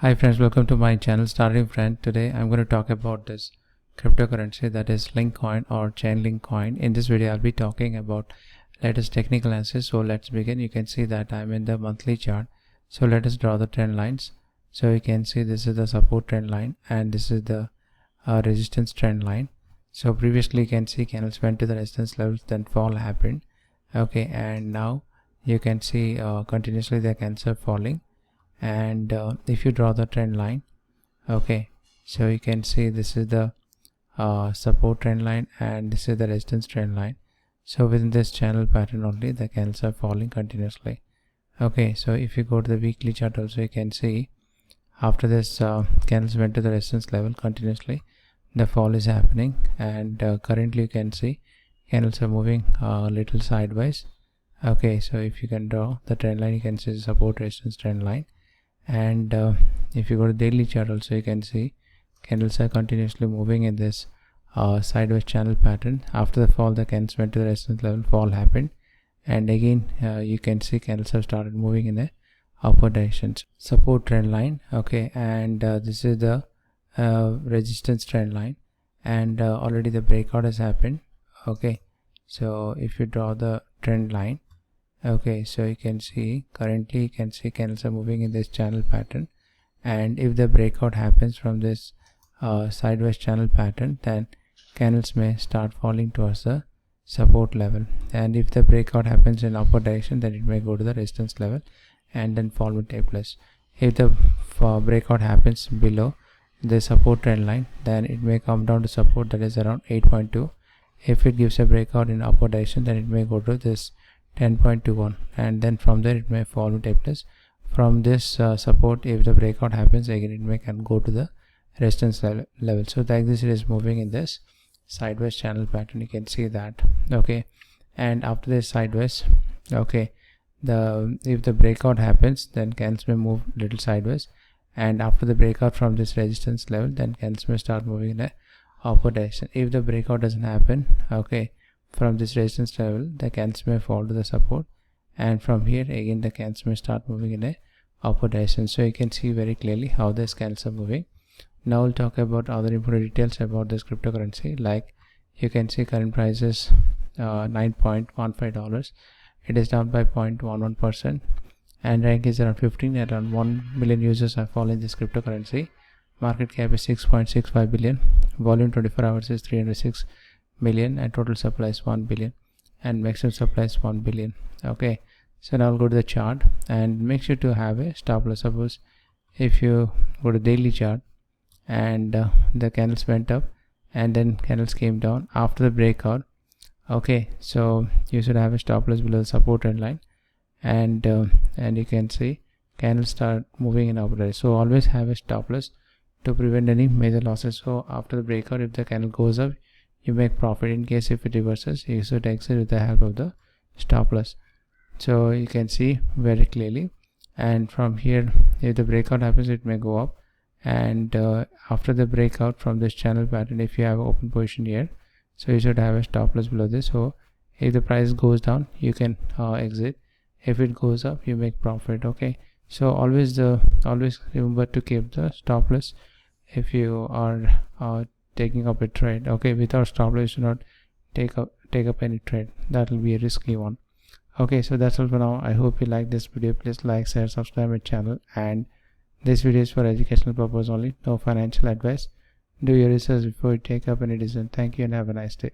Hi friends, welcome to my channel Starting Friend. Today I'm going to talk about this cryptocurrency, that is Link coin or Chainlink coin. In this video I'll be talking about latest technical analysis. So let's begin. You can see that I'm in the monthly chart. So let us draw the trend lines. So you can see this is the support trend line and this is the resistance trend line. So previously you can see candles went to the resistance levels, then fall happened. Okay, and now you can see continuously the candles are falling. And if you draw the trend line, okay, so you can see this is the support trend line and this is the resistance trend line. So within this channel pattern only the candles are falling continuously. Okay, so if you go to the weekly chart also, you can see after this candles went to the resistance level, continuously the fall is happening, and currently you can see candles are moving a little sideways. Okay, so if you can draw the trend line, you can see the support resistance trend line. And if you go to daily chart also, you can see candles are continuously moving in this sideways channel pattern. After the fall, the candles went to the resistance level, fall happened, and again you can see candles have started moving in the upward directions. Support trend line, okay, and this is the resistance trend line, and already the breakout has happened. Okay, so if you draw the trend line, okay, so you can see currently you can see candles are moving in this channel pattern, and if the breakout happens from this sideways channel pattern, then candles may start falling towards the support level, and if the breakout happens in upward direction, then it may go to the resistance level and then fall will take place. If the breakout happens below the support trend line, then it may come down to support, that is around 8.2. if it gives a breakout in upward direction, then it may go to this 10.21, and then from there it may fall to take place. From this support, if the breakout happens again, it may can go to the resistance level. So like this, it is moving in this sideways channel pattern, you can see that. Okay, and after this sideways, okay, if the breakout happens, then candles may move little sideways, and after the breakout from this resistance level, then candles may start moving in a upward direction. If the breakout doesn't happen, okay, from this resistance level, the candles may fall to the support, and from here again the candles may start moving in a upward direction. So you can see very clearly how these candles are moving. Now we'll talk about other important details about this cryptocurrency. Like you can see current price is $9.15. It is down by 0.11%, and rank is around 15. Around 1 million users are following this cryptocurrency. Market cap is 6.65 billion. Volume 24 hours is 306 million, and total supply is 1 billion, and maximum supply is 1 billion. Okay, so now I'll go to the chart and make sure to have a stop loss. Suppose if you go to daily chart and the candles went up and then candles came down after the breakout, okay, so you should have a stop loss below the support trend line, and you can see candles start moving in upward direction. So always have a stop loss to prevent any major losses. So after the breakout, if the candle goes up, you make profit. In case if it reverses, you should exit with the help of the stop loss. So you can see very clearly, and from here if the breakout happens, it may go up, and after the breakout from this channel pattern, if you have an open position here, so you should have a stop loss below this. So if the price goes down, you can exit. If it goes up, you make profit. Okay, so always remember to keep the stop loss if you are taking up a trade. Okay, without stop loss, you should not take up any trade. That will be a risky one. Okay, so that's all for now. I hope you like this video. Please like, share, subscribe my channel, and this video is for educational purpose only, no financial advice. Do your research before you take up any decision. Thank you and have a nice day.